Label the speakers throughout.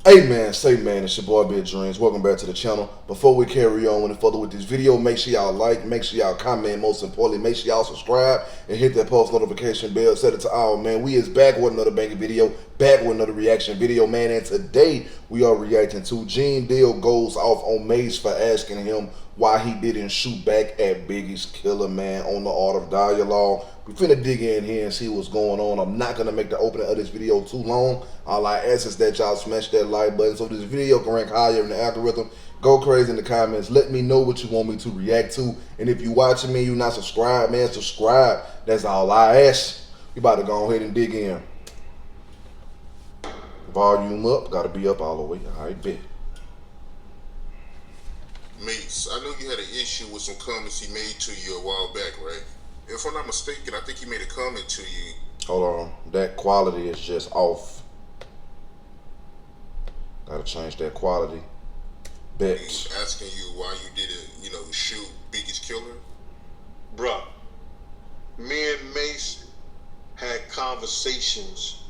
Speaker 1: Hey man, say man, it's your boy Big Dreams. Welcome back to the channel. Before we carry on any further with this video, make sure y'all like, make sure y'all comment, most importantly, make sure y'all subscribe and hit that post notification bell. Set it to all, man. We is back with another banging video, back with another reaction video, man. And today we are reacting to Gene Deal goes off on Mase for asking him why he didn't shoot back at Biggie's killer, man, on the Art of Dialogue. We finna dig in here and see what's going on. I'm not gonna make the opening of this video too long. All I ask is that y'all smash that like button so this video can rank higher in the algorithm. Go crazy in the comments. Let me know what you want me to react to. And if you watching me, you not subscribed, man, subscribe. That's all I ask. We about to go ahead and dig in. Volume up, gotta be up all the way. All right, bet.
Speaker 2: Mase, I know you had an issue with some comments he made to you a while back, right? If I'm not mistaken, I think he made a comment to you.
Speaker 1: Hold on, that quality is just off. Gotta change that quality. Bet.
Speaker 2: He's asking you why you didn't, shoot Biggie's killer.
Speaker 3: Bruh, me and Mase had conversations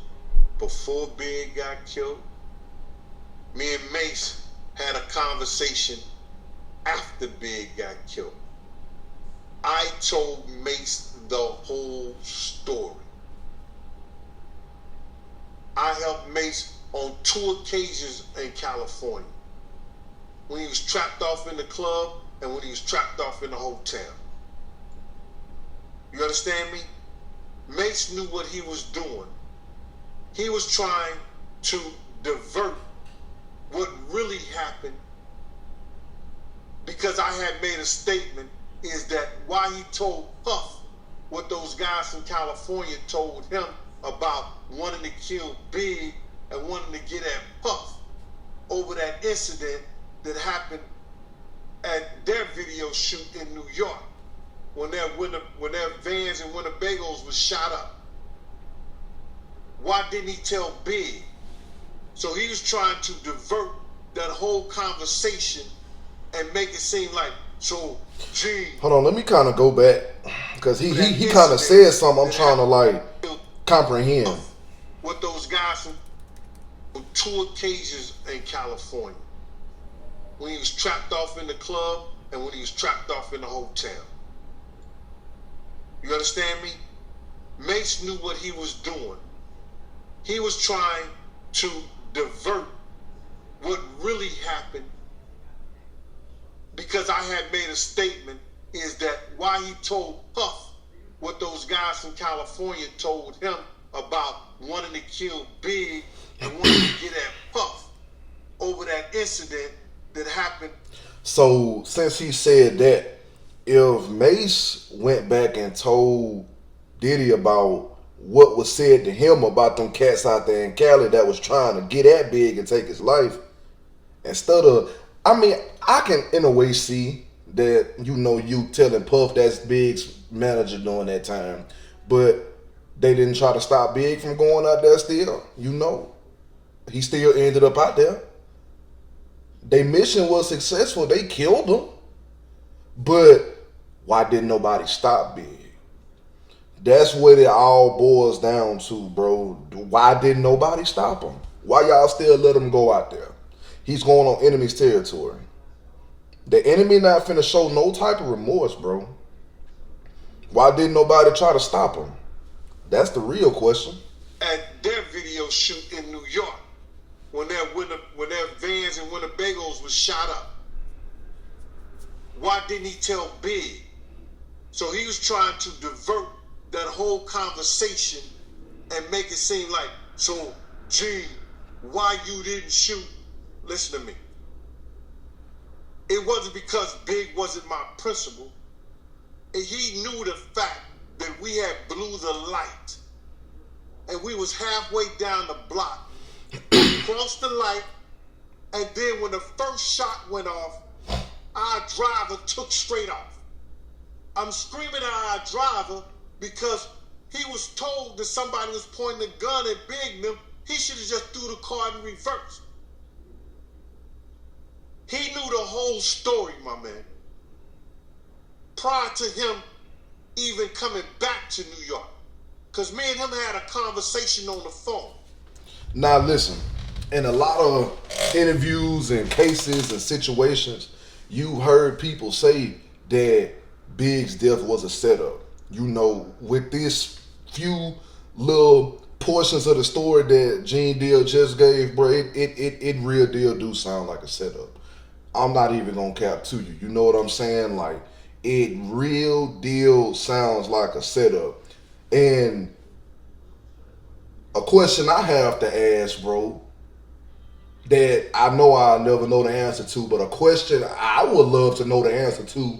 Speaker 3: before Big got killed. Me and Mase had a conversation after Big got killed. I told Mase the whole story. I helped Mase on 2 occasions in California. When he was trapped off in the club and when he was trapped off in the hotel. You understand me? Mase knew what he was doing. He was trying to divert what really happened because I had made a statement is that why he told Puff what those guys from California told him about wanting to kill Big and wanting to get at Puff over that incident that happened at their video shoot in New York when their vans and Winnebagos was shot up. Why didn't he tell Big? So he was trying to divert that whole conversation and make it seem like, so Gene.
Speaker 1: Hold on, let me kind of go back because he kind of said something I'm trying to like comprehend.
Speaker 3: What those guys from 2 occasions in California. When he was trapped off in the club and when he was trapped off in the hotel. You understand me? Mase knew what he was doing. He was trying to divert what really happened because I had made a statement is that why he told Puff what those guys from California told him about wanting to kill Big and wanting to get at Puff over that incident that happened.
Speaker 1: So since he said that, if Mase went back and told Diddy about what was said to him about them cats out there in Cali that was trying to get at Big and take his life, instead of, I mean, I can in a way see that, you telling Puff that's Big's manager during that time, but they didn't try to stop Big from going out there still, He still ended up out there. Their mission was successful. They killed him. But why didn't nobody stop Big? That's what it all boils down to, bro. Why didn't nobody stop him? Why y'all still let him go out there? He's going on enemy's territory. The enemy not finna show no type of remorse, bro. Why didn't nobody try to stop him? That's the real question.
Speaker 3: At their video shoot in New York, when their vans and Winnebagos was shot up, why didn't he tell Big? So he was trying to divert that whole conversation and make it seem like, so Gene, why you didn't shoot? Listen to me. It wasn't because Big wasn't my principal. He knew the fact that we had blew the light and we was halfway down the block, crossed the light, and then when the first shot went off, our driver took straight off. I'm screaming at our driver because he was told that somebody was pointing a gun at Big and them. He should have just threw the car in reverse. He knew the whole story, my man. Prior to him even coming back to New York. Because me and him had a conversation on the phone.
Speaker 1: Now listen, in a lot of interviews and cases and situations, you heard people say that Big's death was a setup. You know, with this few little portions of the story that Gene Deal just gave, bro, it real deal do sound like a setup. I'm not even gonna cap to you. You know what I'm saying? Like, it real deal sounds like a setup. And a question I have to ask, bro, that I know I'll never know the answer to, but a question I would love to know the answer to: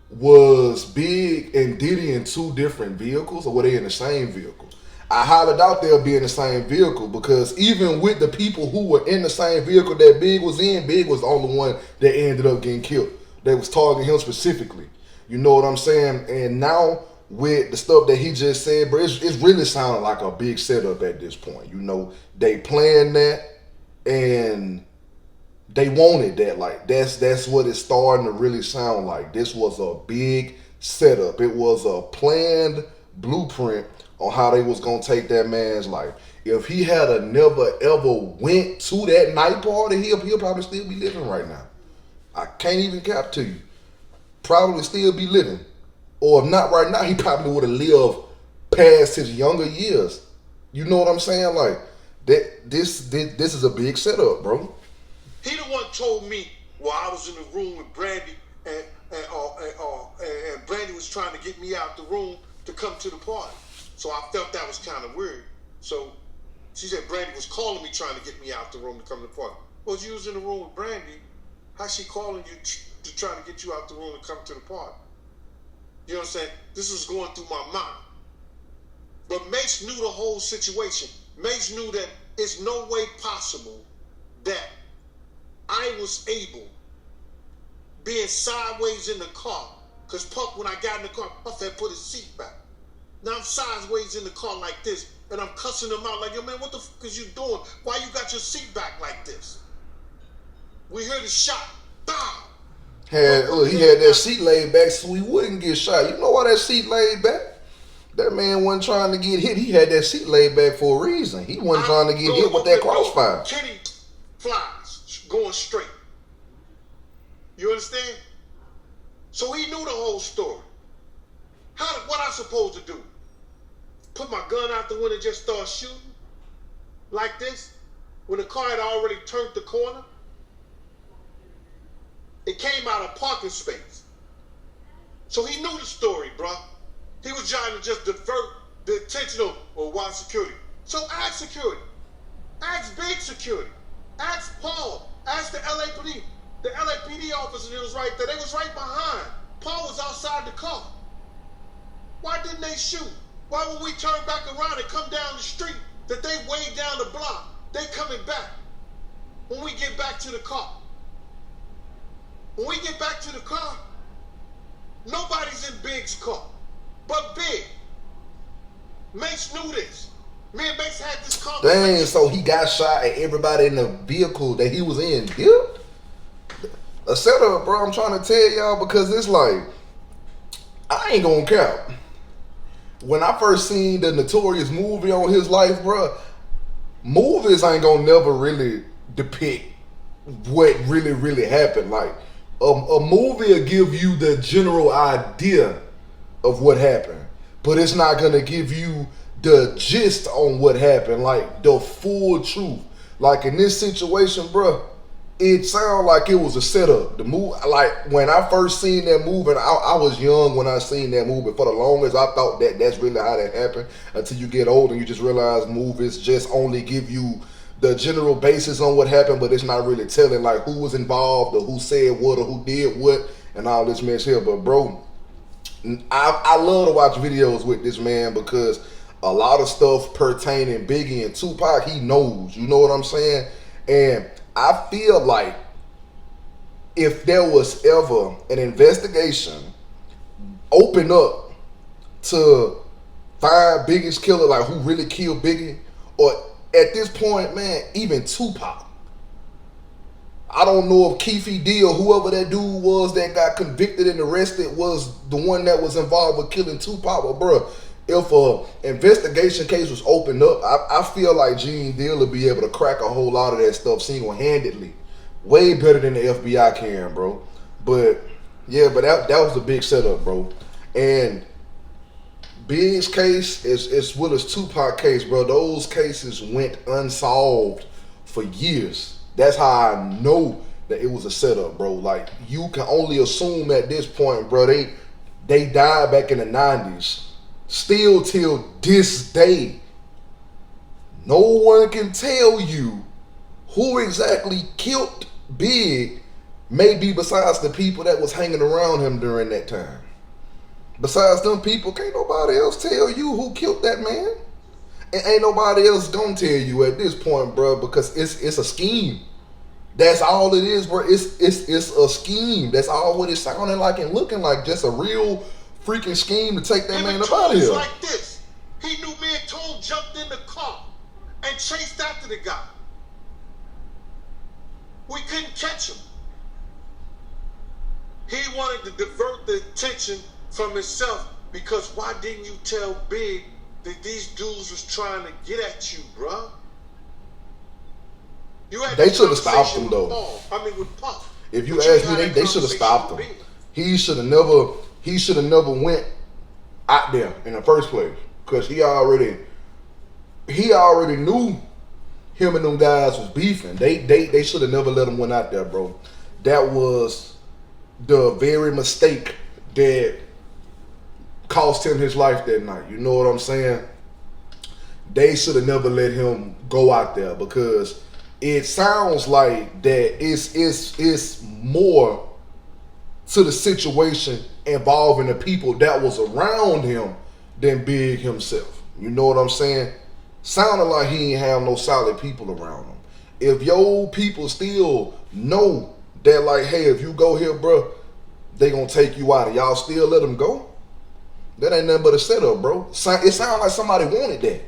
Speaker 1: was Big and Diddy in two different vehicles, or were they in the same vehicle? I highly doubt they'll be in the same vehicle, because even with the people who were in the same vehicle that Big was in, Big was the only one that ended up getting killed. They was targeting him specifically. You know what I'm saying? And now with the stuff that he just said, bro, it's really sounding like a big setup at this point. You know, they planned that and they wanted that. Like, that's what it's starting to really sound like. This was a big setup. It was a planned blueprint on how they was gonna take that man's life. If he had a never ever went to that night party, he'll probably still be living right now. I can't even cap to you. Probably still be living. Or if not right now, he probably would have lived past his younger years. You know what I'm saying? Like, this is a big setup, bro.
Speaker 3: He the one told me while I was in the room with Brandy and Brandy was trying to get me out the room to come to the party. So I felt that was kind of weird. So she said Brandy was calling me trying to get me out the room to come to the party. Well, you was in the room with Brandy. How's she calling you to try to get you out the room to come to the party? You know what I'm saying? This was going through my mind. But Mase knew the whole situation. Mase knew that it's no way possible that I was able, being sideways in the car, because Puff, when I got in the car, Puff had put his seat back. Now I'm sideways in the car like this, and I'm cussing him out like, yo, man, what the fuck is you doing? Why you got your seat back like this? We heard a shot. Bow.
Speaker 1: He had that seat laid back so he wouldn't get shot. You know why that seat laid back? That man wasn't trying to get hit. He had that seat laid back for a reason. He wasn't trying to get hit with that crossfire.
Speaker 3: Kenny flies, going straight. You understand? So he knew the whole story. What I supposed to do? Put my gun out the window and just start shooting? Like this? When the car had already turned the corner? It came out of parking space. So he knew the story, bro. He was trying to just divert the attention of, well, why security? So ask security. Ask big security. Ask Paul. Ask the LAPD. The LAPD officer that was right there. They was right behind. Paul was outside the car. Why didn't they shoot? Why would we turn back around and come down the street that they way down the block? They coming back when we get back to the car. When we get back to the car, nobody's in Big's car. But Big, Mase knew this. Me and Mase had this conversation.
Speaker 1: Dang, so he got shot at everybody in the vehicle that he was in. Yep. A setup, bro. I'm trying to tell y'all, because it's like, I ain't gonna cap. When I first seen the Notorious movie on his life, bro, movies ain't gonna never really depict what really happened. Like, a movie will give you the general idea of what happened, but it's not gonna give you the gist on what happened, like the full truth. Like in this situation, bro, it sounded like it was a setup. The movie, like when I first seen that movie, and I was young when I seen that movie. For the longest, I thought that that's really how that happened. Until you get older, you just realize movies just only give you the general basis on what happened, but it's not really telling like who was involved or who said what or who did what and all this mess here. But bro, I love to watch videos with this man, because a lot of stuff pertaining Biggie and Tupac, he knows. You know what I'm saying? And I feel like if there was ever an investigation open up to find Biggie's killer, like who really killed Biggie, or at this point, man, even Tupac. I don't know if Keefe D or whoever that dude was that got convicted and arrested was the one that was involved with killing Tupac. But bro, if a investigation case was opened up, I feel like Gene Deal would be able to crack a whole lot of that stuff single-handedly. Way better than the FBI can, bro. But yeah, but that was a big setup, bro. And Big's case is well as Tupac case, bro. Those cases went unsolved for years. That's how I know that it was a setup, bro. Like, you can only assume at this point, bro, they died back in the 90s. Still till this day, no one can tell you who exactly killed Big, maybe besides the people that was hanging around him during that time. Besides them people, can't nobody else tell you who killed that man. And ain't nobody else gonna tell you at this point, bro, because it's a scheme. That's all it is, bro. It's a scheme. That's all what it's sounding like and looking like. Just a real freaking scheme to take that man up out of here.
Speaker 3: Like this. He knew me and Tool jumped in the car and chased after the guy. We couldn't catch him. He wanted to divert the attention from himself, because why didn't you tell Big that these dudes was trying to get at you, bruh?
Speaker 1: They should have stopped him though.
Speaker 3: With Puff.
Speaker 1: If you ask me, they should have stopped him. He should have never went out there in the first place, because he already knew him and them guys was beefing. They should have never let him went out there, bro. That was the very mistake that cost him his life that night. You know what I'm saying? They should have never let him go out there, because it sounds like that it's more to the situation involving the people that was around him than Big himself. You know what I'm saying? Sounded like he ain't have no solid people around him. If your people still know that, like, hey, if you go here, bro, they gonna take you out, and y'all still let them go, that ain't nothing but a setup, bro. It sounds like somebody wanted that.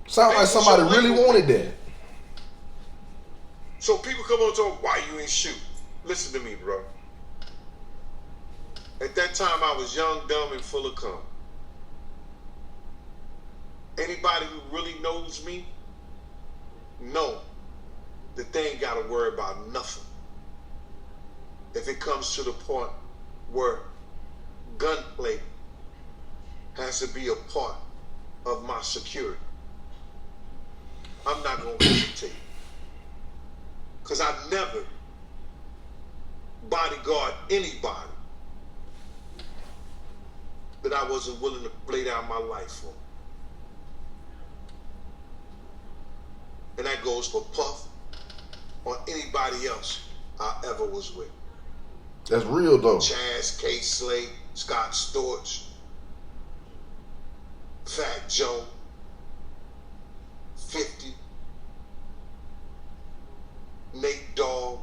Speaker 1: Sounds like somebody really wanted that.
Speaker 3: So people come on and talk, why you ain't shoot? Listen to me, bro. At that time, I was young, dumb, and full of cum. Anybody who really knows me know that they ain't got to worry about nothing if it comes to the point where gunplay has to be a part of my security. I'm not going to hesitate, because I never bodyguard anybody that I wasn't willing to lay down my life for. And that goes for Puff or anybody else I ever was with.
Speaker 1: That's real though.
Speaker 3: Chaz, K. Slade, Scott Storch, Fat Joe, 50, Nate Dogg.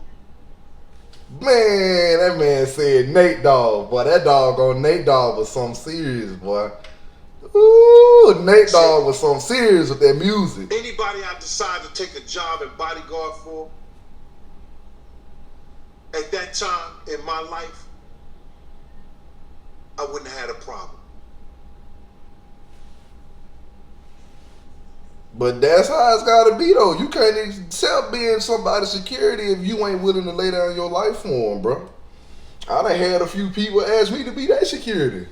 Speaker 1: Man, that man said Nate Dogg. Boy, that dog on Nate Dogg was something serious, boy. Ooh, Nate Dogg was something serious with that music.
Speaker 3: Anybody I decide to take a job and bodyguard for, at that time in my life, I wouldn't have had a problem.
Speaker 1: But that's how it's gotta be though. You can't accept being somebody's security if you ain't willing to lay down your life for them, bro. I done had a few people ask me to be their security.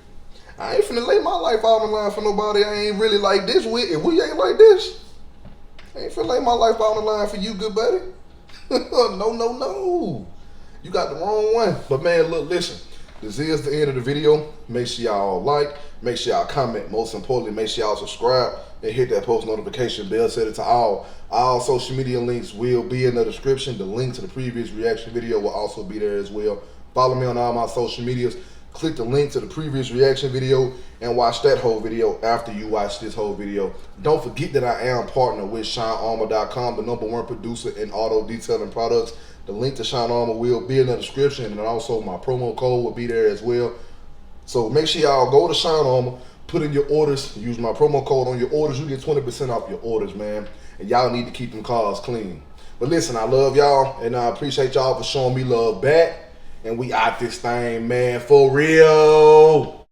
Speaker 1: I ain't finna lay my life out on the line for nobody I ain't really like this with. If we ain't like this, I ain't finna lay my life out on the line for you, good buddy. No. You got the wrong one. But man, look, listen. This is the end of the video. Make sure y'all like. Make sure y'all comment. Most importantly, make sure y'all subscribe and hit that post notification bell. Set it to all. All social media links will be in the description. The link to the previous reaction video will also be there as well. Follow me on all my social medias. Click the link to the previous reaction video and watch that whole video after you watch this whole video. Don't forget that I am partnered with ShineArmor.com, the #1 producer in auto detailing products. The link to Shine Armor will be in the description, and also my promo code will be there as well. So make sure y'all go to Shine Armor, put in your orders, use my promo code on your orders. You get 20% off your orders, man. And y'all need to keep them cars clean. But listen, I love y'all, and I appreciate y'all for showing me love back. And we out this thing, man, for real.